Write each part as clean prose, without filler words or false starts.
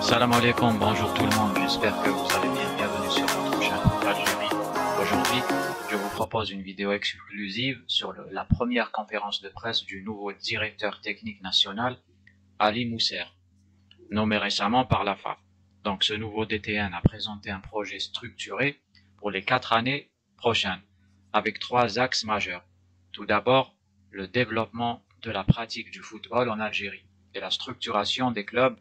Salam alaikum, bonjour tout le monde, j'espère que vous allez bien, bienvenue sur votre chaîne Algérie. Aujourd'hui, je vous propose une vidéo exclusive sur la première conférence de presse du nouveau directeur technique national, Ali Mousser, nommé récemment par la FAF. Donc ce nouveau DTN a présenté un projet structuré pour les 4 années prochaines, avec 3 axes majeurs. Tout d'abord, le développement de la pratique du football en Algérie et la structuration des clubs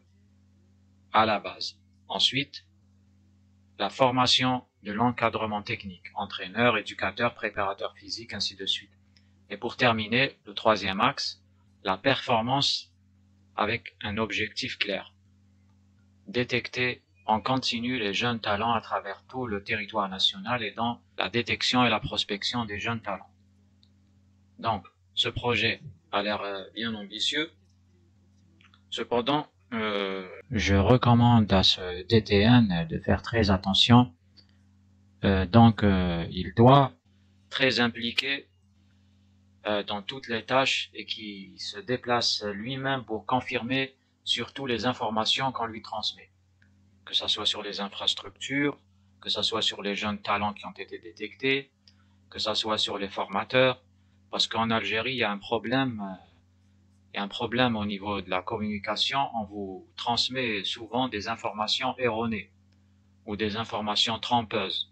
à la base. Ensuite, la formation de l'encadrement technique, entraîneur, éducateur, préparateur physique, ainsi de suite. Et pour terminer, le troisième axe, la performance avec un objectif clair. Détecter en continu les jeunes talents à travers tout le territoire national et dans la détection et la prospection des jeunes talents. Donc, ce projet a l'air bien ambitieux. Cependant, je recommande à ce DTN de faire très attention. Il doit très impliquer dans toutes les tâches et qui se déplace lui-même pour confirmer surtout les informations qu'on lui transmet. Que ce soit sur les infrastructures, que ce soit sur les jeunes talents qui ont été détectés, que ce soit sur les formateurs, parce qu'en Algérie, il y a un problème au niveau de la communication. On vous transmet souvent des informations erronées ou des informations trompeuses,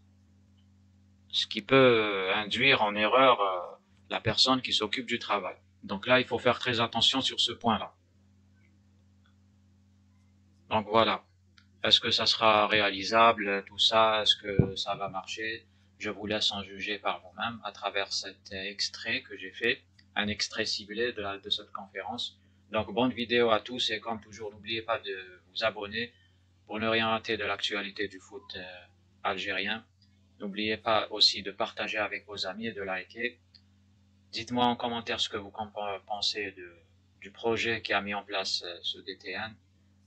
ce qui peut induire en erreur la personne qui s'occupe du travail. Donc là, il faut faire très attention sur ce point-là. Donc voilà. Est-ce que ça sera réalisable, tout ça? Est-ce que ça va marcher? Je vous laisse en juger par vous-même à travers cet extrait que j'ai fait, un extrait ciblé de cette conférence. Donc bonne vidéo à tous et comme toujours, n'oubliez pas de vous abonner pour ne rien rater de l'actualité du foot algérien. N'oubliez pas aussi de partager avec vos amis et de liker. Dites-moi en commentaire ce que vous pensez du projet qui a mis en place ce DTN.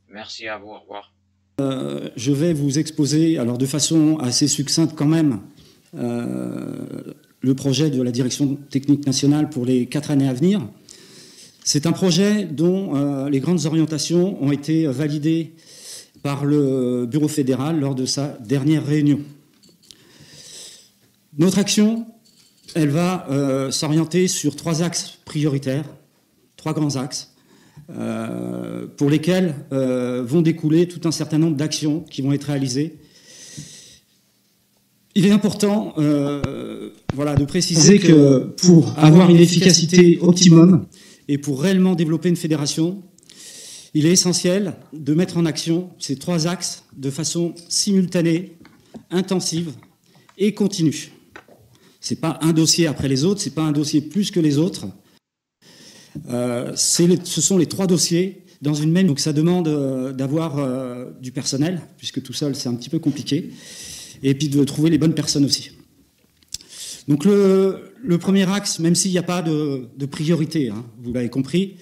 Merci à vous, au revoir. Je vais vous exposer, alors de façon assez succincte quand même, le projet de la direction technique nationale pour les 4 années à venir. C'est un projet dont les grandes orientations ont été validées par le Bureau fédéral lors de sa dernière réunion. Notre action, elle va s'orienter sur 3 axes prioritaires, 3 grands axes, pour lesquels vont découler tout un certain nombre d'actions qui vont être réalisées. Il est important de préciser que pour avoir une efficacité optimum et pour réellement développer une fédération, il est essentiel de mettre en action ces 3 axes de façon simultanée, intensive et continue. Ce n'est pas un dossier après les autres, ce n'est pas un dossier plus que les autres. Ce sont les 3 dossiers dans une même, donc ça demande d'avoir du personnel, puisque tout seul c'est un petit peu compliqué, et puis de trouver les bonnes personnes aussi. Donc le premier axe, même s'il n'y a pas de priorité, hein, vous l'avez compris,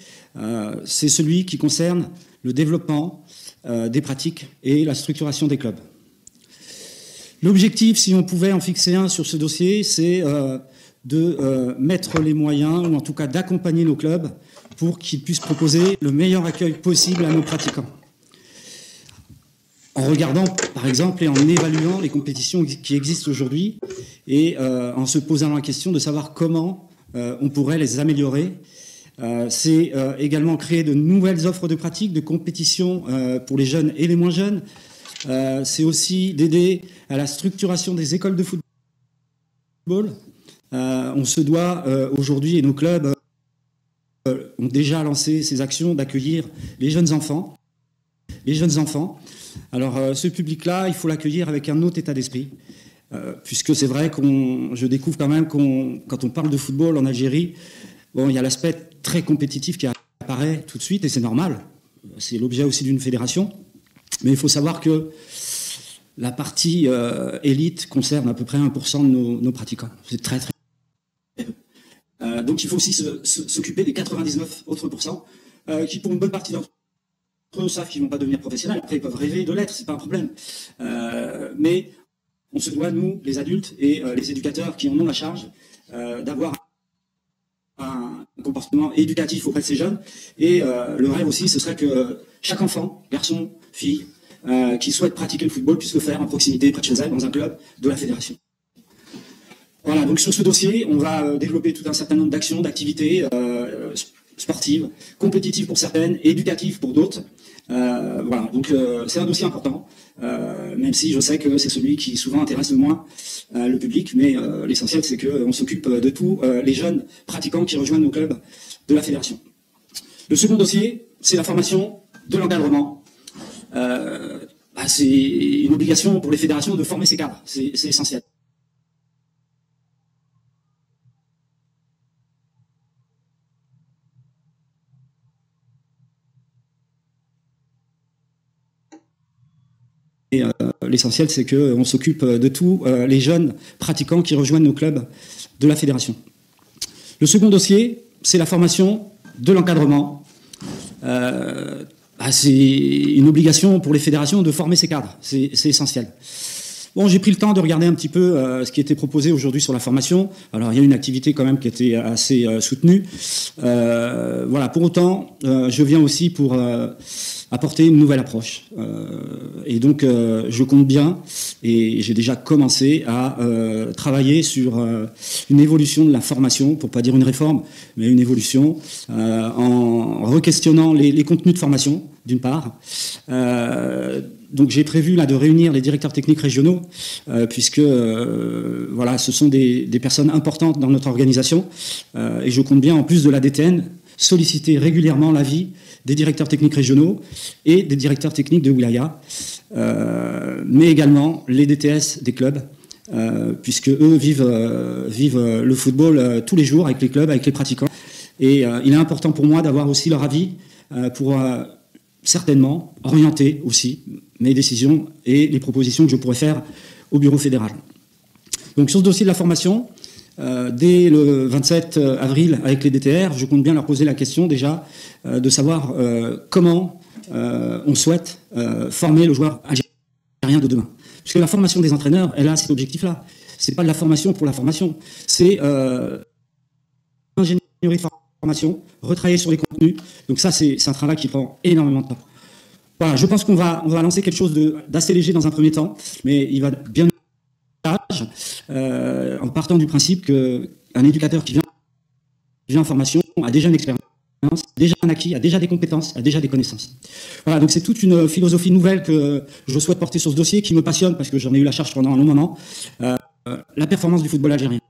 c'est celui qui concerne le développement des pratiques et la structuration des clubs. L'objectif, si on pouvait en fixer un sur ce dossier, c'est de mettre les moyens, ou en tout cas d'accompagner nos clubs pour qu'ils puissent proposer le meilleur accueil possible à nos pratiquants. En regardant, par exemple, et en évaluant les compétitions qui existent aujourd'hui et en se posant la question de savoir comment on pourrait les améliorer. C'est également créer de nouvelles offres de pratiques, de compétitions pour les jeunes et les moins jeunes. C'est aussi d'aider à la structuration des écoles de football. On se doit aujourd'hui, et nos clubs ont déjà lancé ces actions d'accueillir les jeunes enfants. Alors ce public-là, il faut l'accueillir avec un autre état d'esprit, puisque c'est vrai je découvre quand même quand on parle de football en Algérie, bon, il y a l'aspect très compétitif qui apparaît tout de suite, et c'est normal. C'est l'objet aussi d'une fédération. Mais il faut savoir que la partie élite concerne à peu près 1% de nos pratiquants. C'est très, très... donc il faut aussi s'occuper des 99 autres pourcents qui, pour une bonne partie d'entre eux, savent qu'ils ne vont pas devenir professionnels. Après, ils peuvent rêver de l'être, c'est pas un problème. Mais on se doit, nous, les adultes et les éducateurs qui en ont la charge, d'avoir un comportement éducatif auprès de ces jeunes. Et le rêve aussi, ce serait que chaque enfant, garçon, fille, qui souhaitent pratiquer le football puissent le faire en proximité, près de chez elles, dans un club de la fédération. Voilà, donc sur ce dossier, on va développer tout un certain nombre d'actions, d'activités sportives, compétitives pour certaines, éducatives pour d'autres. Voilà, donc c'est un dossier important, même si je sais que c'est celui qui souvent intéresse le moins le public, mais l'essentiel c'est qu'on s'occupe de tous les jeunes pratiquants qui rejoignent nos clubs de la fédération. Le second dossier, c'est la formation de l'encadrement. C'est une obligation pour les fédérations de former ces cadres, c'est essentiel. L'essentiel, c'est qu'on s'occupe de tous les jeunes pratiquants qui rejoignent nos clubs de la fédération. Le second dossier, c'est la formation de l'encadrement. C'est une obligation pour les fédérations de former ces cadres, c'est essentiel. Bon, j'ai pris le temps de regarder un petit peu ce qui était proposé aujourd'hui sur la formation. Alors, il y a une activité quand même qui était assez soutenue. Voilà, pour autant, je viens aussi pour apporter une nouvelle approche. Et donc, je compte bien, et j'ai déjà commencé à travailler sur une évolution de la formation, pour pas dire une réforme, mais une évolution, en re-questionnant les contenus de formation, d'une part. Donc j'ai prévu là de réunir les directeurs techniques régionaux, puisque voilà, ce sont des personnes importantes dans notre organisation, et je compte bien, en plus de la DTN, solliciter régulièrement l'avis des directeurs techniques régionaux et des directeurs techniques de wilaya, mais également les DTS des clubs, puisque eux vivent le football tous les jours avec les clubs, avec les pratiquants. Et il est important pour moi d'avoir aussi leur avis pour certainement orienter aussi mes décisions et les propositions que je pourrais faire au bureau fédéral. Donc sur ce dossier de la formation, dès le 27 avril avec les DTR, je compte bien leur poser la question déjà de savoir comment on souhaite former le joueur algérien de demain. Parce que la formation des entraîneurs, elle a cet objectif-là. C'est pas de la formation pour la formation, c'est ingénierie de formation, retravailler sur les contenus. Donc ça, c'est un travail qui prend énormément de temps. Voilà, je pense qu'on va lancer quelque chose d'assez léger dans un premier temps, mais il va bien en partant du principe qu'un éducateur qui vient en formation a déjà une expérience, déjà un acquis, a déjà des compétences, a déjà des connaissances. Voilà, donc c'est toute une philosophie nouvelle que je souhaite porter sur ce dossier, qui me passionne parce que j'en ai eu la charge pendant un long moment, la performance du football algérien.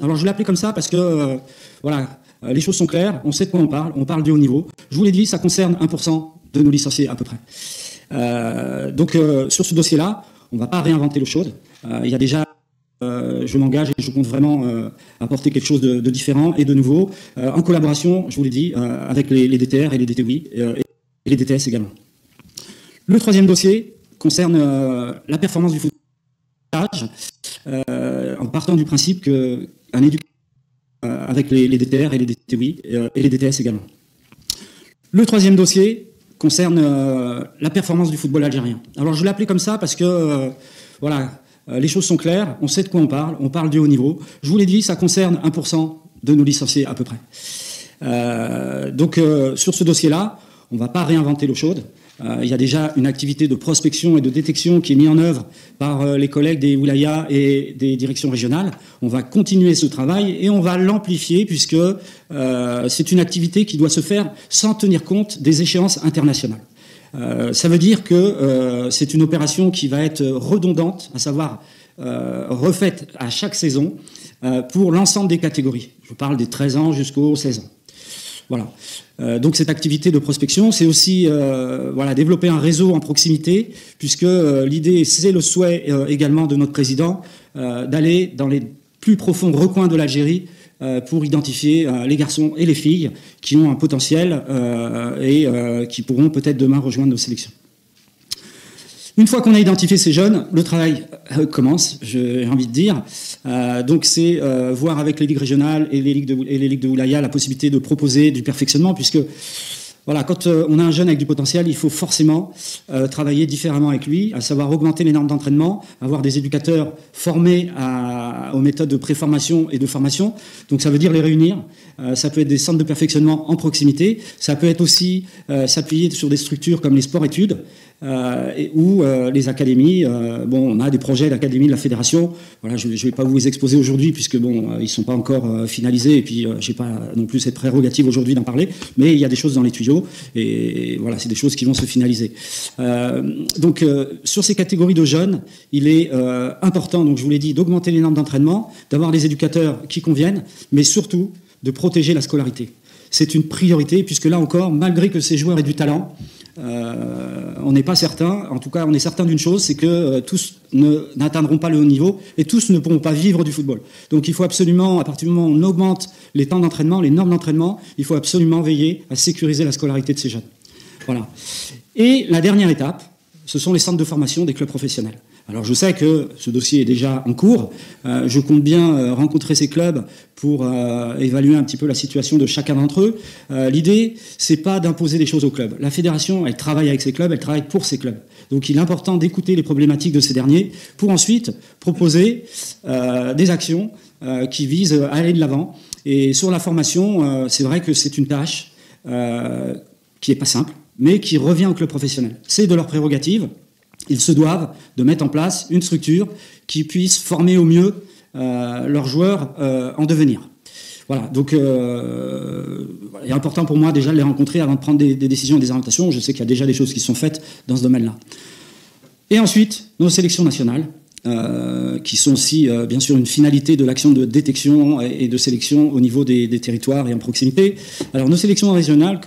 Alors je l'ai appelé comme ça parce que voilà, les choses sont claires, on sait de quoi on parle du haut niveau. Je vous l'ai dit, ça concerne 1% de nos licenciés à peu près. Donc sur ce dossier-là, on ne va pas réinventer l'eau chaude. Il y a déjà, je m'engage et je compte vraiment apporter quelque chose de différent et de nouveau, en collaboration, je vous l'ai dit, avec les DTR et les DTOI et les DTS également. Le troisième dossier concerne la performance du football, en partant du principe qu'un éducateur avec les DTR et les DTOI et les DTS également. Le troisième dossier concerne la performance du football algérien. Alors je l'ai appelé comme ça parce que voilà, les choses sont claires, on sait de quoi on parle du haut niveau. Je vous l'ai dit, ça concerne 1% de nos licenciés à peu près. Donc sur ce dossier-là, on ne va pas réinventer l'eau chaude. Il y a déjà une activité de prospection et de détection qui est mise en œuvre par les collègues des wilayas et des directions régionales. On va continuer ce travail et on va l'amplifier puisque c'est une activité qui doit se faire sans tenir compte des échéances internationales. Ça veut dire que c'est une opération qui va être redondante, à savoir refaite à chaque saison pour l'ensemble des catégories. Je parle des 13 ans jusqu'aux 16 ans. Voilà. Donc cette activité de prospection, c'est aussi voilà, développer un réseau en proximité, puisque l'idée, c'est le souhait également de notre président, d'aller dans les plus profonds recoins de l'Algérie pour identifier les garçons et les filles qui ont un potentiel et qui pourront peut-être demain rejoindre nos sélections. Une fois qu'on a identifié ces jeunes, le travail commence, j'ai envie de dire. Donc c'est voir avec les ligues régionales et les ligues de wilaya la possibilité de proposer du perfectionnement, puisque voilà, quand on a un jeune avec du potentiel, il faut forcément travailler différemment avec lui, à savoir augmenter les normes d'entraînement, avoir des éducateurs formés aux méthodes de préformation et de formation. Donc ça veut dire les réunir. Ça peut être des centres de perfectionnement en proximité. Ça peut être aussi s'appuyer sur des structures comme les sports-études ou les académies. Bon, on a des projets d'académie de la fédération. Voilà, je ne vais pas vous les exposer aujourd'hui puisque bon, ils sont pas encore finalisés et puis j'ai pas non plus cette prérogative aujourd'hui d'en parler. Mais il y a des choses dans les tuyaux et voilà, c'est des choses qui vont se finaliser. Donc sur ces catégories de jeunes, il est important, donc je vous l'ai dit, d'augmenter les normes d'entraînement, d'avoir des éducateurs qui conviennent, mais surtout de protéger la scolarité. C'est une priorité puisque là encore, malgré que ces joueurs aient du talent, on n'est pas certain, en tout cas on est certain d'une chose, c'est que tous n'atteindront pas le haut niveau et tous ne pourront pas vivre du football. Donc il faut absolument, à partir du moment où on augmente les temps d'entraînement, les normes d'entraînement, il faut absolument veiller à sécuriser la scolarité de ces jeunes. Voilà. Et la dernière étape, ce sont les centres de formation des clubs professionnels. Alors je sais que ce dossier est déjà en cours. Je compte bien rencontrer ces clubs pour évaluer un petit peu la situation de chacun d'entre eux. L'idée, c'est pas d'imposer des choses aux clubs. La fédération, elle travaille avec ces clubs, elle travaille pour ces clubs. Donc il est important d'écouter les problématiques de ces derniers pour ensuite proposer des actions qui visent à aller de l'avant. Et sur la formation, c'est vrai que c'est une tâche qui est pas simple, mais qui revient aux clubs professionnels. C'est de leur prérogative. Ils se doivent de mettre en place une structure qui puisse former au mieux leurs joueurs en devenir. Voilà, donc il est important pour moi déjà de les rencontrer avant de prendre des décisions et des orientations. Je sais qu'il y a déjà des choses qui sont faites dans ce domaine-là. Et ensuite, nos sélections nationales, qui sont aussi bien sûr une finalité de l'action de détection et de sélection au niveau des territoires et en proximité. Alors nos sélections nationales,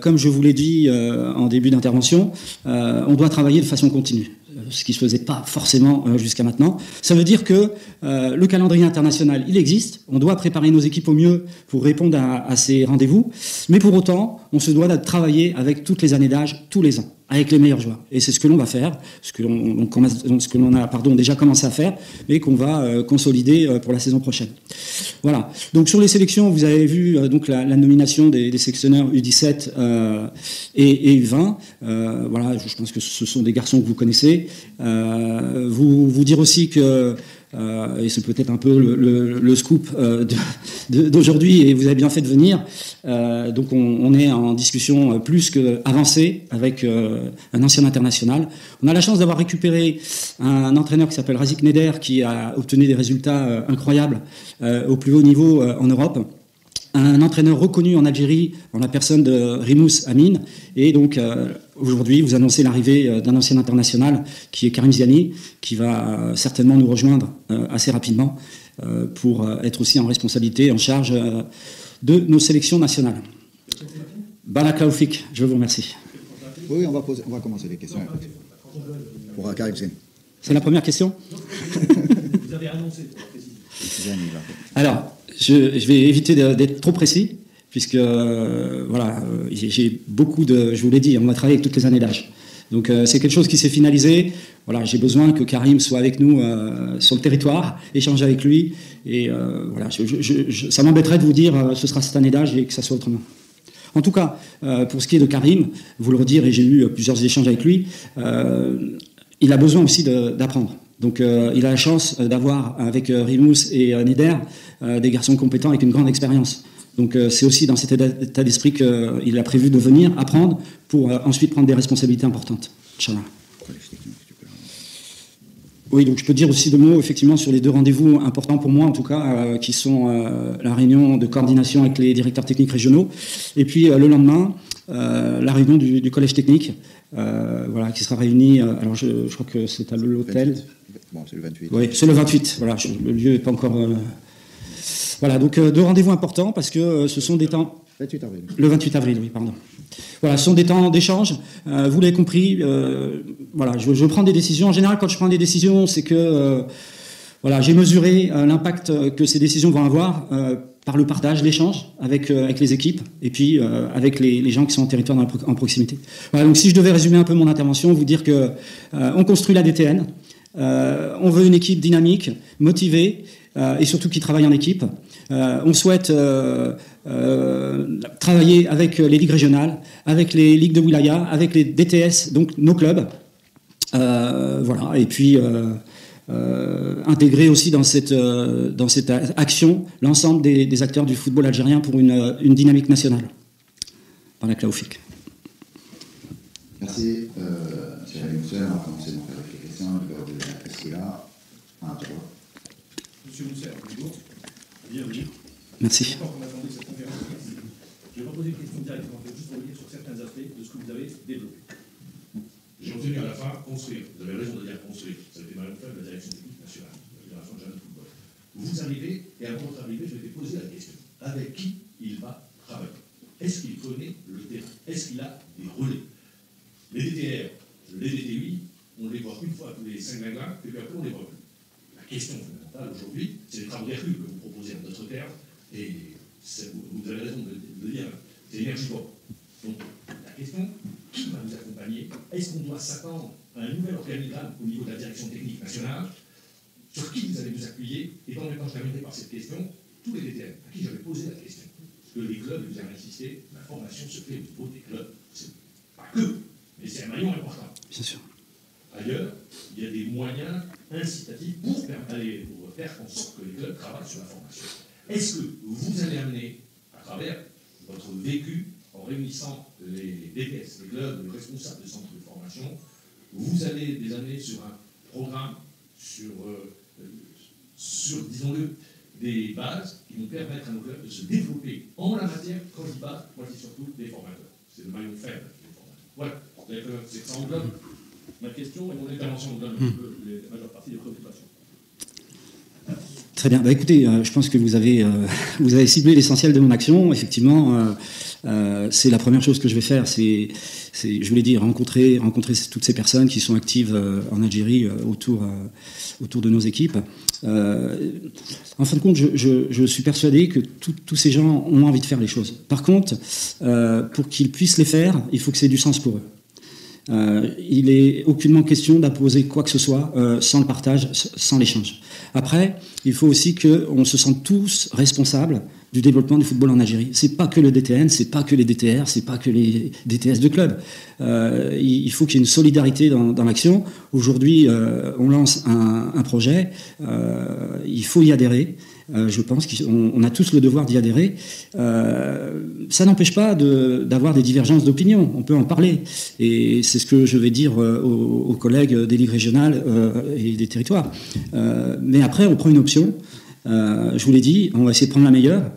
comme je vous l'ai dit en début d'intervention, on doit travailler de façon continue, ce qui ne se faisait pas forcément jusqu'à maintenant. Ça veut dire que le calendrier international, il existe, on doit préparer nos équipes au mieux pour répondre à ces rendez-vous, mais pour autant, on se doit de travailler avec toutes les années d'âge, tous les ans, avec les meilleurs joueurs. Et c'est ce que l'on va faire, ce que l'on a déjà commencé à faire, mais qu'on va consolider pour la saison prochaine. Voilà. Donc sur les sélections, vous avez vu donc la nomination des sélectionneurs U17 et U20. Voilà, je pense que ce sont des garçons que vous connaissez. Vous dire aussi que et c'est peut-être un peu le scoop d'aujourd'hui, et vous avez bien fait de venir. Donc on est en discussion plus qu'avancée avec un ancien international. On a la chance d'avoir récupéré un entraîneur qui s'appelle Razik Neder, qui a obtenu des résultats incroyables au plus haut niveau en Europe. Un entraîneur reconnu en Algérie en la personne de Rimous Amin. Et donc aujourd'hui, vous annoncez l'arrivée d'un ancien international qui est Karim Ziani, qui va certainement nous rejoindre assez rapidement pour être aussi en responsabilité, en charge de nos sélections nationales. Barak Laoufik, je vous remercie. Oui, on va commencer les questions. Pour Karim Ziani. C'est la première question. Vous avez annoncé. Alors, je vais éviter d'être trop précis, puisque voilà, j'ai beaucoup de... Je vous l'ai dit, on va travailler avec toutes les années d'âge. Donc c'est quelque chose qui s'est finalisé. Voilà, j'ai besoin que Karim soit avec nous sur le territoire, échanger avec lui. Et voilà, ça m'embêterait de vous dire ce sera cette année d'âge et que ça soit autrement. En tout cas, pour ce qui est de Karim, vous le redire, et j'ai eu plusieurs échanges avec lui, il a besoin aussi d'apprendre. Donc il a la chance d'avoir avec Rimous et Neder des garçons compétents avec une grande expérience. Donc c'est aussi dans cet état d'esprit qu'il a prévu de venir apprendre pour ensuite prendre des responsabilités importantes. Inch'Allah. Oui, donc je peux dire aussi deux mots effectivement sur les deux rendez-vous importants pour moi en tout cas, qui sont la réunion de coordination avec les directeurs techniques régionaux et puis le lendemain la réunion du collège technique, voilà, qui sera réunie. Alors je crois que c'est à l'hôtel. Bon, c'est le 28. Oui, c'est le 28. Voilà, le lieu n'est pas encore. Voilà, donc deux rendez-vous importants parce que ce sont des temps. 28 avril. Le 28 avril, oui, pardon. Voilà, ce sont des temps d'échange. Vous l'avez compris. Voilà, je prends des décisions. En général, quand je prends des décisions, c'est que voilà, j'ai mesuré l'impact que ces décisions vont avoir par le partage, l'échange avec les équipes et puis avec les gens qui sont en territoire en proximité. Voilà, donc si je devais résumer un peu mon intervention, vous dire que on construit la DTN. On veut une équipe dynamique, motivée et surtout qui travaille en équipe. On souhaite travailler avec les ligues régionales, avec les ligues de wilaya, avec les DTS, donc nos clubs. Voilà, et puis intégrer aussi dans cette action l'ensemble des acteurs du football algérien pour une dynamique nationale. Par la Klaoufik. Merci. Monsieur Mousser, on va commencer donc avec les questions de la Priscilla. Monsieur Mousser, bonjour. Bienvenue. Merci. Encore qu'on attendait cette conférence de presse, je vais reposer une question directement, juste pour revenir sur certains aspects de ce que vous avez développé. J'ai retenu à la fin construire. Vous avez raison de dire construire. Ça a été mal fait de la direction technique nationale, de la Fédération de jeunes de football. Vous arrivez, et avant votre arrivée, je m'étais posé la question. Avec qui il va travailler? Est-ce qu'il connaît le terrain? Est-ce qu'il a des relais? Les DTR, les DTUI, on les voit une fois tous les 5 magasins, et puis après on les voit plus. La question fondamentale aujourd'hui, c'est les travaux d'Hercule que vous proposez à notre terre, et vous avez raison de le dire, c'est énergivore. Donc la question, qui va nous accompagner? Est-ce qu'on doit s'attendre à un nouvel organigramme au niveau de la direction technique nationale? Sur qui vous allez vous appuyer? Et dans le temps, je terminerai par cette question, tous les DTR, à qui j'avais posé la question. Parce que les clubs, vous avez insisté, la formation se fait au niveau des clubs. C'est pas que, mais c'est un maillon important. Bien sûr. Ailleurs, il y a des moyens incitatifs pour faire en sorte que les clubs travaillent sur la formation. Est-ce que vous allez amener, à travers votre vécu, en réunissant les DPS, les clubs, les responsables de centres de formation, vous allez les amener sur un programme, sur disons-le, des bases qui vont permettre à nos clubs de se développer en la matière, quand je dis base, moi je dis surtout des formateurs. C'est le maillon faible des formateurs. Voilà, c'est ça englobe ma question et mon intervention englobe un peu la majeure partie des préoccupations. Très bien. Bah, écoutez, je pense que vous avez ciblé l'essentiel de mon action. Effectivement, c'est la première chose que je vais faire. C'est je vous l'ai dit, rencontrer toutes ces personnes qui sont actives en Algérie autour de nos équipes. En fin de compte, je suis persuadé que tous ces gens ont envie de faire les choses. Par contre, pour qu'ils puissent les faire, il faut que c'est du sens pour eux. Il n'est aucunement question d'imposer quoi que ce soit sans le partage, sans l'échange. Après, il faut aussi qu'on se sente tous responsables du développement du football en Algérie. C'est pas que le DTN, c'est pas que les DTR, c'est pas que les DTS de club. Il faut qu'il y ait une solidarité dans l'action. Aujourd'hui, on lance un projet, il faut y adhérer. Je pense qu'on a tous le devoir d'y adhérer. Ça n'empêche pas d'avoir des divergences d'opinion. On peut en parler. Et c'est ce que je vais dire aux collègues des ligues régionales et des territoires. Mais après, on prend une option. Je vous l'ai dit, on va essayer de prendre la meilleure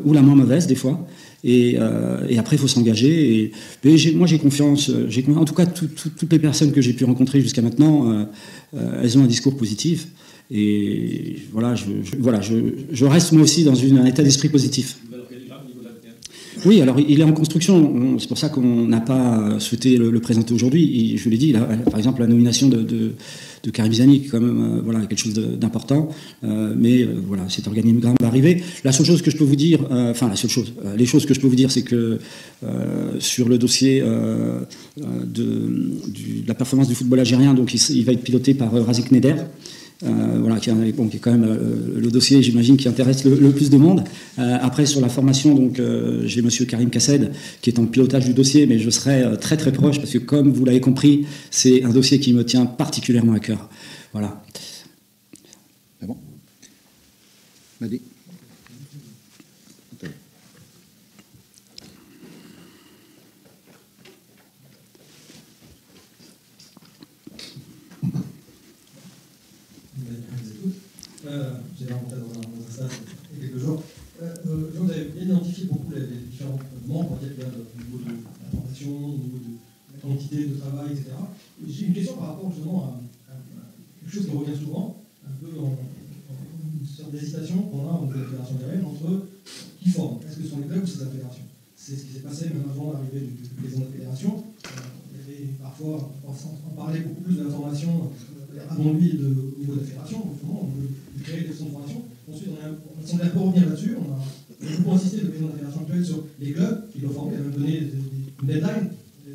ou la moins mauvaise des fois. Et après, il faut s'engager. Moi, j'ai confiance. En tout cas, toutes les personnes que j'ai pu rencontrer jusqu'à maintenant, elles ont un discours positif. Et voilà, je reste moi aussi dans un état d'esprit positif. Oui, alors il est en construction. C'est pour ça qu'on n'a pas souhaité le présenter aujourd'hui. Je vous l'ai dit, là, par exemple, la nomination de Karim Zani, qui est quand même quelque chose d'important. Mais voilà, cet organigramme va arriver. La seule chose que je peux vous dire, les choses que je peux vous dire, c'est que sur le dossier de la performance du football algérien, donc il va être piloté par Razik Neder. Qui est quand même le dossier, j'imagine, qui intéresse le plus de monde. Après, sur la formation, donc, j'ai M. Karim Kassed, qui est en pilotage du dossier, mais je serai très très proche, parce que comme vous l'avez compris, c'est un dossier qui me tient particulièrement à cœur. Voilà. C'est bon. Madi. J'ai rencontré dans un stade il y a quelques jours. Vous avez bien identifié beaucoup les différents membres au niveau de la formation, au niveau de la quantité de travail, etc. J'ai une question par rapport justement à quelque chose qui revient souvent, un peu une sorte d'hésitation qu'on a au niveau de la fédération algérienne entre qui forme. Est-ce que ce sont les clubs ou c'est la fédération? C'est ce qui s'est passé même avant l'arrivée du président de la fédération. Il y avait parfois, on parlait beaucoup plus de la formation avant lui au niveau de la fédération, justement, on veut créer des centres de formation. Ensuite, on semblait un peu revenir là-dessus. On a beaucoup insisté, le président de la fédération actuelle, sur les clubs qui doivent former. Il a même donné une deadline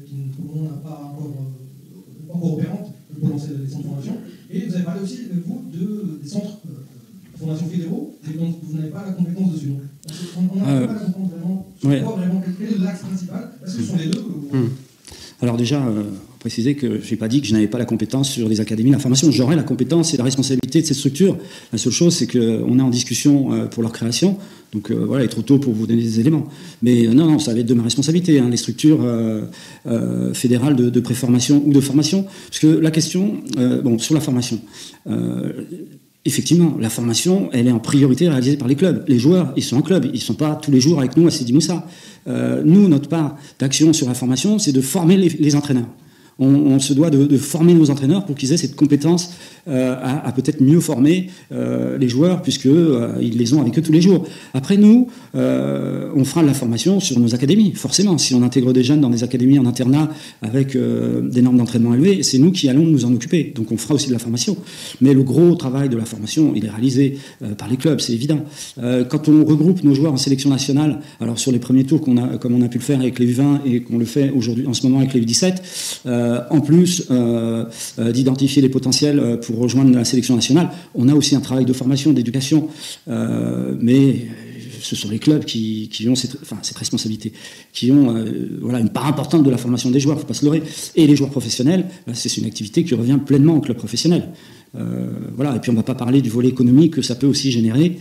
qui n'a pas encore opérante pour lancer les centres de formation. Et vous avez parlé aussi, vous, des centres de formation fédéraux, et donc vous n'avez pas la compétence dessus. Donc, on n'a pas la compétence vraiment. Quel est l'axe principal? Est-ce que ce sont les deux Alors déjà, préciser que je n'ai pas dit que je n'avais pas la compétence sur les académies d'information. J'aurai la compétence et la responsabilité de ces structures. La seule chose, c'est qu'on est en discussion pour leur création. Donc voilà, il est trop tôt pour vous donner des éléments. Mais non, ça va être de ma responsabilité, hein, les structures fédérales de préformation ou de formation. Parce que la question, sur la formation, effectivement, la formation, elle est en priorité réalisée par les clubs. Les joueurs, ils sont en club, ils ne sont pas tous les jours avec nous à Sidi Moussa. Nous, notre part d'action sur la formation, c'est de former les entraîneurs. On se doit de former nos entraîneurs pour qu'ils aient cette compétence à peut-être mieux former les joueurs, puisqu'ils les ont avec eux tous les jours. Après, nous, on fera de la formation sur nos académies, forcément. Si on intègre des jeunes dans des académies en internat avec des normes d'entraînement élevées, c'est nous qui allons nous en occuper. Donc on fera aussi de la formation. Mais le gros travail de la formation, il est réalisé par les clubs, c'est évident. Quand on regroupe nos joueurs en sélection nationale, alors sur les premiers tours, comme on a pu le faire avec les U20 et qu'on le fait aujourd'hui en ce moment avec les U17, en plus d'identifier les potentiels pour rejoindre la sélection nationale, on a aussi un travail de formation, d'éducation, mais ce sont les clubs qui ont cette responsabilité, qui ont une part importante de la formation des joueurs, il ne faut pas se leurrer. Et les joueurs professionnels, c'est une activité qui revient pleinement au club professionnel. Et puis on ne va pas parler du volet économique que ça peut aussi générer.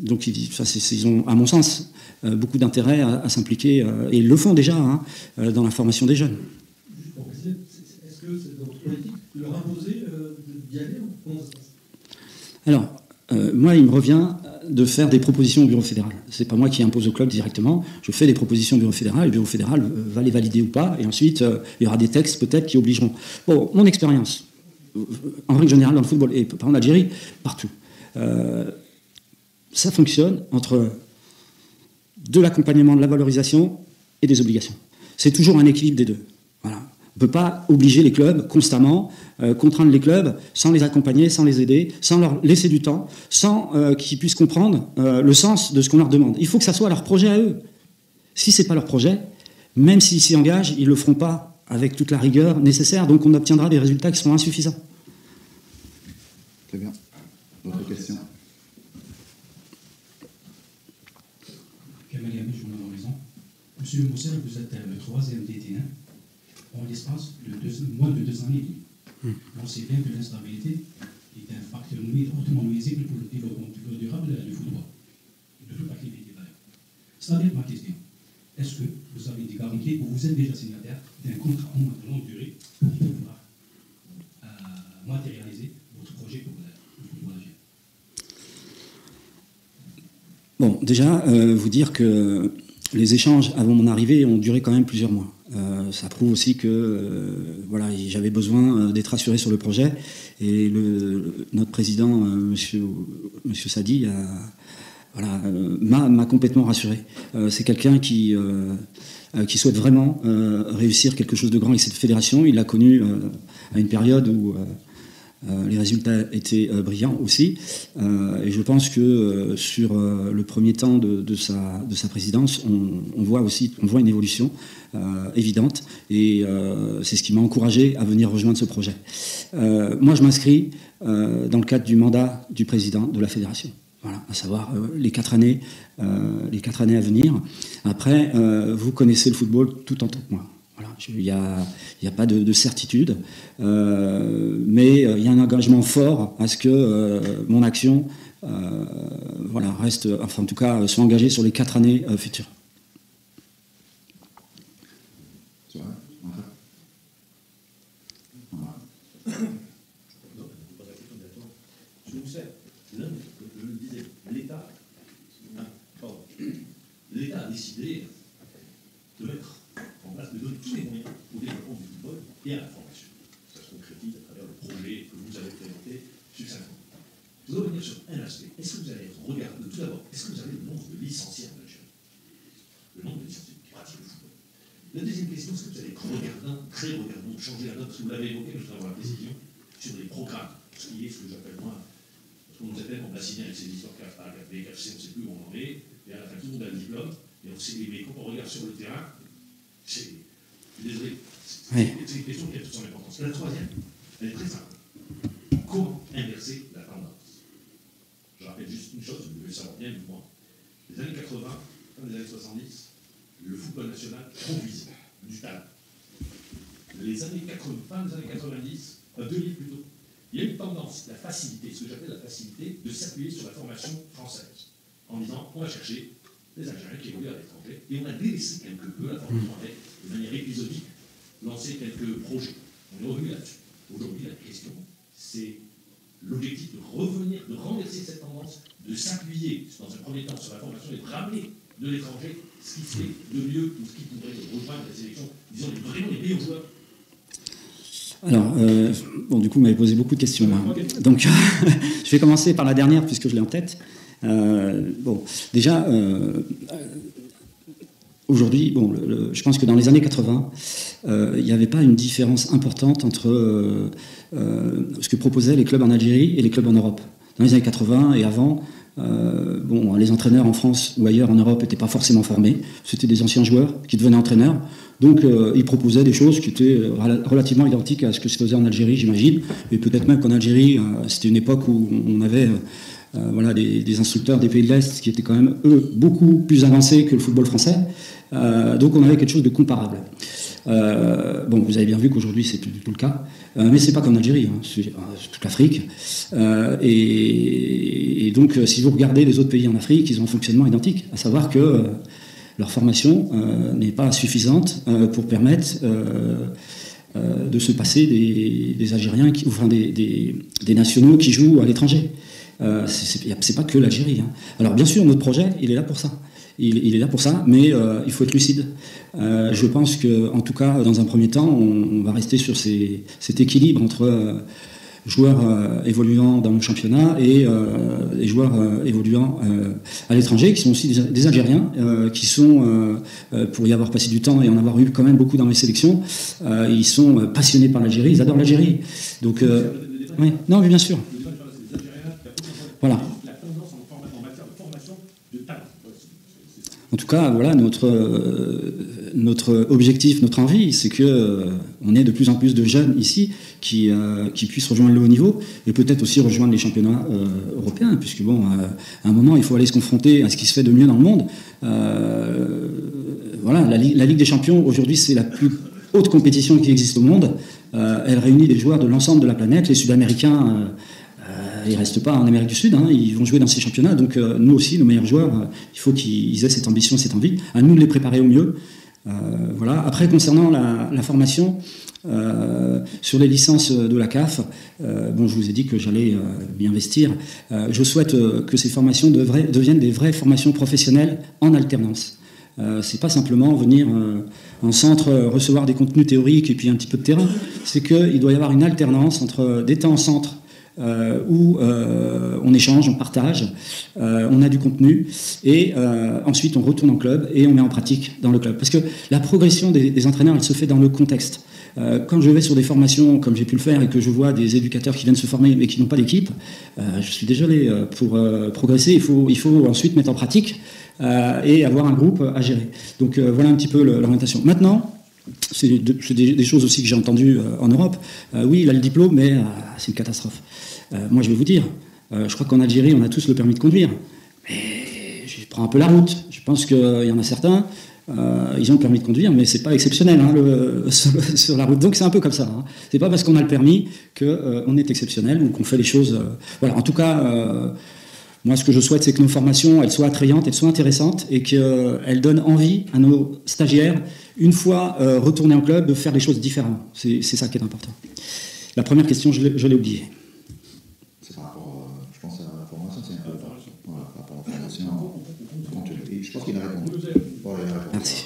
Donc ils ont, à mon sens, beaucoup d'intérêt à s'impliquer, et ils le font déjà dans la formation des jeunes. Est-ce que c'est dans votre politique de leur imposer d'y aller ou comment ça se passe? Alors, moi, il me revient de faire des propositions au bureau fédéral. C'est pas moi qui impose au club directement. Je fais des propositions au bureau fédéral. Le bureau fédéral va les valider ou pas. Et ensuite, il y aura des textes peut-être qui obligeront. Bon, mon expérience, en règle générale dans le football, et en Algérie, partout, ça fonctionne entre de l'accompagnement, de la valorisation et des obligations. C'est toujours un équilibre des deux. Voilà. On ne peut pas obliger les clubs constamment, contraindre les clubs sans les accompagner, sans les aider, sans leur laisser du temps, sans qu'ils puissent comprendre le sens de ce qu'on leur demande. Il faut que ça soit leur projet à eux. Si ce n'est pas leur projet, même s'ils s'y engagent, ils ne le feront pas avec toute la rigueur nécessaire, donc on obtiendra des résultats qui seront insuffisants. Très bien. D'autres questions? Monsieur Moussel, vous êtes le troisième détenu en l'espace de moins de 2 ans et demi. On sait bien que l'instabilité est un facteur hautement nuisible pour le développement durable du football et de toute l'activité d'ailleurs. C'est-à-dire ma question, est-ce que vous avez des garanties ou vous êtes déjà signataire d'un contrat en longue durée pour pouvoir matérialiser votre projet pour le football algérien? Bon, déjà, vous dire que les échanges avant mon arrivée ont duré quand même plusieurs mois. Ça prouve aussi que j'avais besoin d'être rassuré sur le projet. Et notre président, monsieur Sadi, m'a complètement rassuré. C'est quelqu'un qui souhaite vraiment réussir quelque chose de grand avec cette fédération. Il l'a connu à une période où les résultats étaient brillants aussi. Et je pense que sur le premier temps de sa présidence, on voit une évolution évidente. Et c'est ce qui m'a encouragé à venir rejoindre ce projet. Moi, je m'inscris dans le cadre du mandat du président de la fédération. Voilà, à savoir les 4 années à venir. Après, vous connaissez le football tout autant que moi. Voilà, il n'y a pas de certitude, mais il y a un engagement fort à ce que mon action reste, en tout cas, soit engagée sur les 4 années futures. L'État a décidé de mettre en place, de donner tous les moyens au développement du football et à la formation. Ça se concrétise à travers le projet que vous avez présenté succinctement. Je voudrais revenir sur un aspect. Est-ce que vous allez regarder, tout d'abord, est-ce que vous avez le nombre de licenciés en Algérie? Le nombre de licenciés qui pratiquent le football. La deuxième question, est-ce que vous allez très regardant, changer la donne, parce que vous l'avez évoqué, nous avons la décision sur les programmes, ce qui est ce que j'appelle moi, parce qu'on nous appelle, on a signé avec ces histoires KFA, KFB, KFC, on ne sait plus où on en est, et à la fin, tout le monde a le diplôme, et on sait, mais quand on regarde sur le terrain, je suis désolé, c'est une question qui a toute son importance. La troisième, elle est très simple. Comment inverser la tendance? Je rappelle juste une chose, vous devez savoir bien du moins. Les années 80, fin des années 70, le football national produisait du talent. Les années 80, fin des années 90, 2000 plutôt, il y a une tendance, la facilité, ce que j'appelle la facilité, de s'appuyer sur la formation française. en disant on va chercher des Algériens qui évoluent à l'étranger, et on a délaissé quelque peu la formation avec, de manière épisodique, lancé quelques projets. On est revenu là-dessus. Aujourd'hui, la question, c'est l'objectif de revenir, de renverser cette tendance, de s'appuyer, dans un premier temps, sur la formation et de ramener de l'étranger ce qui fait de mieux, tout ce qui pourrait rejoindre la sélection, disons vraiment les meilleurs joueurs. Alors, bon, du coup, vous m'avez posé beaucoup de questions. Hein. Donc, je vais commencer par la dernière, puisque je l'ai en tête. Bon, déjà, aujourd'hui, bon, je pense que dans les années 80, il n'y avait pas une différence importante entre ce que proposaient les clubs en Algérie et les clubs en Europe. Dans les années 80 et avant, bon, les entraîneurs en France ou ailleurs en Europe n'étaient pas forcément formés. C'était des anciens joueurs qui devenaient entraîneurs. Donc, ils proposaient des choses qui étaient relativement identiques à ce que se faisait en Algérie, j'imagine. Et peut-être même qu'en Algérie, c'était une époque où on avait voilà, des instructeurs des pays de l'Est qui étaient quand même, eux, beaucoup plus avancés que le football français. Donc, on avait quelque chose de comparable. Bon, vous avez bien vu qu'aujourd'hui, c'est plus du tout le cas. Mais c'est pas qu'en Algérie, hein, c'est toute l'Afrique. Et donc, si vous regardez les autres pays en Afrique, ils ont un fonctionnement identique. À savoir que leur formation n'est pas suffisante pour permettre de se passer des Algériens, enfin des nationaux qui jouent à l'étranger. C'est pas que l'Algérie. Hein. Alors bien sûr, notre projet, il est là pour ça. Il est là pour ça, mais il faut être lucide. Je pense qu'en tout cas, dans un premier temps, on va rester sur cet équilibre entre joueurs évoluant dans le championnat et joueurs évoluant à l'étranger, qui sont aussi des Algériens, qui sont, pour y avoir passé du temps et en avoir eu quand même beaucoup dans les sélections, ils sont passionnés par l'Algérie, ils adorent l'Algérie. Donc, oui, non, mais bien sûr. Voilà. En tout cas, voilà, notre objectif, notre envie, c'est qu'on ait de plus en plus de jeunes ici qui puissent rejoindre le haut niveau et peut-être aussi rejoindre les championnats européens, puisque bon, à un moment, il faut aller se confronter à ce qui se fait de mieux dans le monde. Voilà, la Ligue des Champions, aujourd'hui, c'est la plus haute compétition qui existe au monde. Elle réunit des joueurs de l'ensemble de la planète. Les Sud-Américains... ils ne restent pas en Amérique du Sud, hein, ils vont jouer dans ces championnats. Donc nous aussi, nos meilleurs joueurs, il faut qu'ils aient cette ambition, cette envie. À nous de les préparer au mieux. Voilà. Après, concernant la formation, sur les licences de la CAF, bon, je vous ai dit que j'allais m'y investir. Je souhaite que ces formations deviennent des vraies formations professionnelles en alternance. C'est pas simplement venir en centre, recevoir des contenus théoriques et puis un petit peu de terrain. C'est qu'il doit y avoir une alternance entre des temps en centre, où on échange, on partage, on a du contenu et ensuite on retourne en club et on met en pratique dans le club. Parce que la progression des entraîneurs, elle se fait dans le contexte. Quand je vais sur des formations comme j'ai pu le faire et que je vois des éducateurs qui viennent se former mais qui n'ont pas d'équipe, je suis désolé, pour progresser, il faut ensuite mettre en pratique et avoir un groupe à gérer. Donc voilà un petit peu l'orientation. Maintenant, c'est des choses aussi que j'ai entendues en Europe. Oui, il a le diplôme, mais c'est une catastrophe. Moi, je vais vous dire, je crois qu'en Algérie, on a tous le permis de conduire. Mais je prends un peu la route. Je pense qu'il y en a certains, ils ont le permis de conduire, mais c'est pas exceptionnel hein, sur la route. Donc c'est un peu comme ça. Hein. C'est pas parce qu'on a le permis qu'on est exceptionnel ou qu'on fait les choses... Voilà, en tout cas... moi, ce que je souhaite, c'est que nos formations, elles soient attrayantes, elles soient intéressantes et qu'elles donnent envie à nos stagiaires, une fois retournés en club, de faire les choses différemment. C'est ça qui est important. La première question, je l'ai oubliée. C'est par rapport, je pense, à la formation, c'est un peu voilà, par rapport à la formation. Je pense qu'il a répondu. Bon, il a répondu. Merci.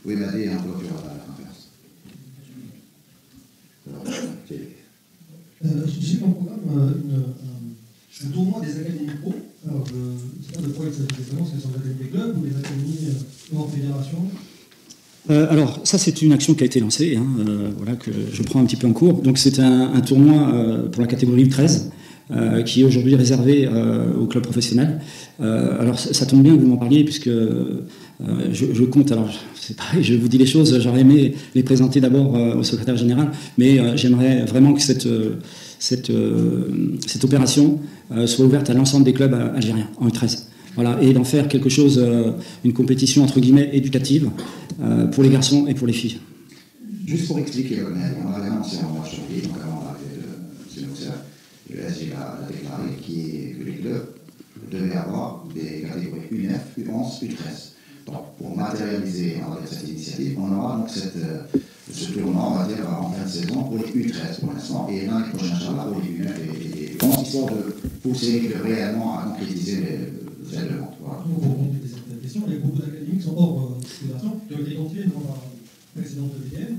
Oui, mais allez, un peu plus à la conférence. J'ai dans le programme un tournoi des académies pro. Alors, je ne sais pas de quoi il s'agit exactement, c'est sur l'académie des clubs ou les académies hors fédération. Alors, ça, c'est une action qui a été lancée, hein, voilà, que je prends un petit peu en cours. Donc, c'est un tournoi pour la catégorie 13, qui est aujourd'hui réservé aux clubs professionnels. Alors, ça tombe bien que vous m'en parliez, puisque je compte, alors, c'est pareil, je vous dis les choses, j'aurais aimé les présenter d'abord au secrétaire général, mais j'aimerais vraiment que cette opération soit ouverte à l'ensemble des clubs algériens, en U13. Voilà, et d'en faire quelque chose, une compétition entre guillemets éducative pour les garçons et pour les filles. Juste pour expliquer le connaître, on a annoncé en match janvier, donc avant d'arriver le SG a déclaré que les clubs devait avoir des catégories U9, U11, U13. Donc, pour matérialiser cette initiative, on aura donc ce tournoi, on va dire, en fin de saison pour les U13 pour l'instant, et l'année prochaine, pour les U9 et les U11, histoire de pousser réellement à concrétiser les demandes. Voilà. Pour compléter cette question, il y a beaucoup d'académies qui sont hors fédération, qui ont été confiées dans la précédente VTN.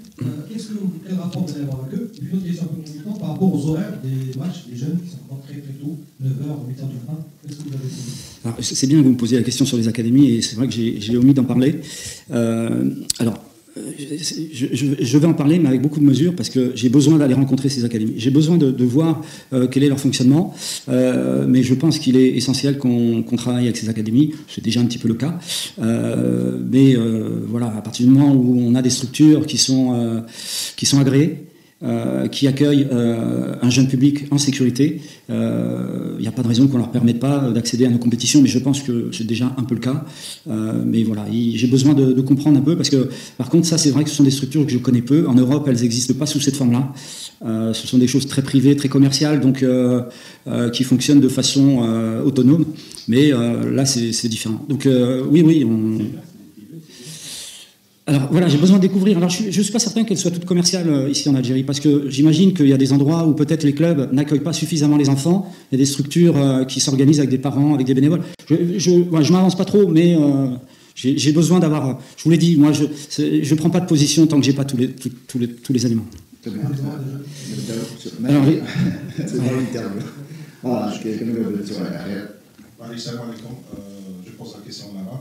Quel rapport vous allez avoir avec eux? Et puis une autre question un peu plus importante par rapport aux horaires des matchs des jeunes qui sont encore très tôt, 9h, 8h du matin. Qu'est-ce que vous avez dit? Alors, c'est bien que vous me posiez la question sur les académies, et c'est vrai que j'ai omis d'en parler. Je vais en parler, mais avec beaucoup de mesures, parce que j'ai besoin d'aller rencontrer ces académies. J'ai besoin de voir quel est leur fonctionnement, mais je pense qu'il est essentiel qu'on travaille avec ces académies. C'est déjà un petit peu le cas. Voilà, à partir du moment où on a des structures qui sont agréées, qui accueillent un jeune public en sécurité, il n'y a pas de raison qu'on ne leur permette pas d'accéder à nos compétitions, mais je pense que c'est déjà un peu le cas. Mais voilà, j'ai besoin de comprendre un peu, parce que par contre, ça c'est vrai que ce sont des structures que je connais peu. En Europe, elles n'existent pas sous cette forme-là. Ce sont des choses très privées, très commerciales, donc qui fonctionnent de façon autonome. Mais là, c'est différent. Donc oui, Alors voilà, j'ai besoin de découvrir. Alors je ne suis pas certain qu'elles soient toutes commerciales ici en Algérie, parce que j'imagine qu'il y a des endroits où peut-être les clubs n'accueillent pas suffisamment les enfants. Il y a des structures qui s'organisent avec des parents, avec des bénévoles. Je m'avance pas trop, mais j'ai besoin d'avoir. Je vous l'ai dit, moi je prends pas de position tant que j'ai pas tous les éléments. Alors, c'est dans l'interview. Voilà, je pose la question là-bas.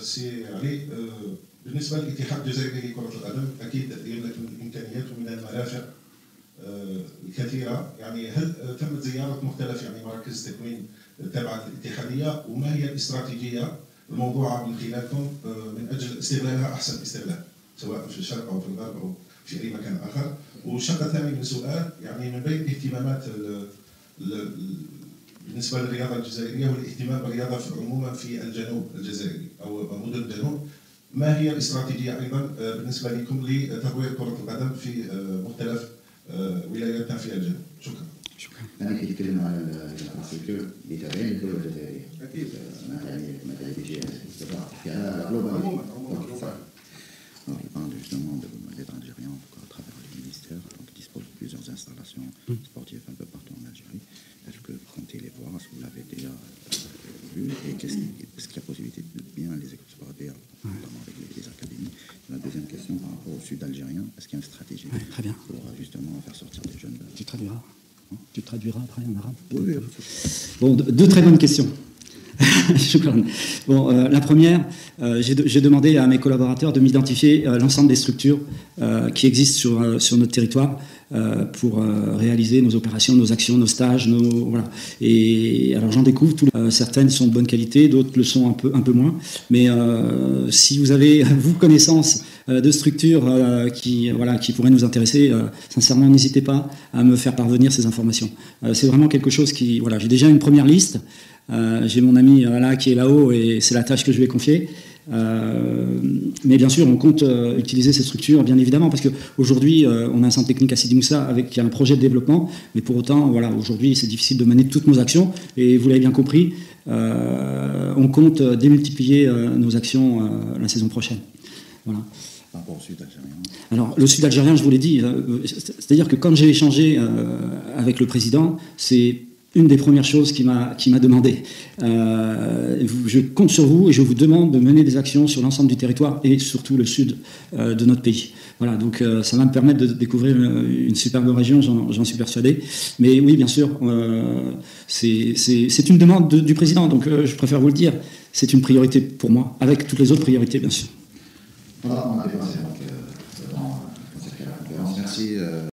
C'est بالنسبه للاتحاد الجزائري لكره القدم اكيد يملك من الامكانيات ومن المرافق الكثيره، يعني هل تمت زياره مختلف يعني مراكز تكوين تابعه للاتحاديه، وما هي الاستراتيجيه الموضوعه من خلالكم من اجل استغلالها احسن استغلال سواء في الشرق او في الغرب او في اي مكان اخر؟ والشق الثاني من السؤال يعني من بين الاهتمامات بالنسبه للرياضه الجزائريه والاهتمام بالرياضه عموما في الجنوب الجزائري او مدن الجنوب، ما هي الاستراتيجيه ايضا بالنسبه لكم لتطوير كره القدم في مختلف ولاياتنا في الجنوب؟ شكرا. أنا كي نتكلم على الانفراستركتور اللي تابعين للدولة الجزائرية. أكيد. مثلا الجي في الجلوبال. Alors, il parle justement de l'État algérien à travers les ministères, donc qui dispose de plusieurs installations sportives un peu partout en Algérie. Est-ce que vous comptez les voir? Est-ce que vous l'avez déjà vu? Et est-ce qu'il y a possibilité de bien les exploiter, notamment avec les académies? La deuxième question par rapport au sud algérien, est-ce qu'il y a une stratégie pour justement faire sortir des jeunes? Tu traduiras. Tu traduiras après en arabe? Oui. Bon, deux très bonnes questions. Bon, la première, j'ai demandé à mes collaborateurs de m'identifier l'ensemble des structures qui existent sur notre territoire pour réaliser nos opérations, nos actions, nos stages, voilà. Et alors j'en découvre, certaines sont de bonne qualité, d'autres le sont un peu moins. Mais si vous avez connaissance de structures qui pourraient nous intéresser, sincèrement, n'hésitez pas à me faire parvenir ces informations. C'est vraiment quelque chose qui, voilà, j'ai déjà une première liste. J'ai mon ami là qui est là-haut et c'est la tâche que je lui ai confiée. Mais bien sûr, on compte utiliser ces structures, bien évidemment, parce qu'aujourd'hui, on a un centre technique à Sidi Moussa qui a un projet de développement, mais pour autant, voilà, aujourd'hui, c'est difficile de mener toutes nos actions. Et vous l'avez bien compris, on compte démultiplier nos actions la saison prochaine. Voilà. Par rapport au sud algérien. Alors, le sud algérien, je vous l'ai dit, c'est-à-dire que quand j'ai échangé avec le président, c'est une des premières choses qu'il m'a demandé. Je compte sur vous et je vous demande de mener des actions sur l'ensemble du territoire et surtout le sud de notre pays. Voilà, donc ça va me permettre de découvrir une superbe région, j'en suis persuadé. Mais oui, bien sûr, c'est une demande du président, donc je préfère vous le dire, c'est une priorité pour moi, avec toutes les autres priorités, bien sûr. Voilà, on a dépassé donc, dans cette conférence. Merci.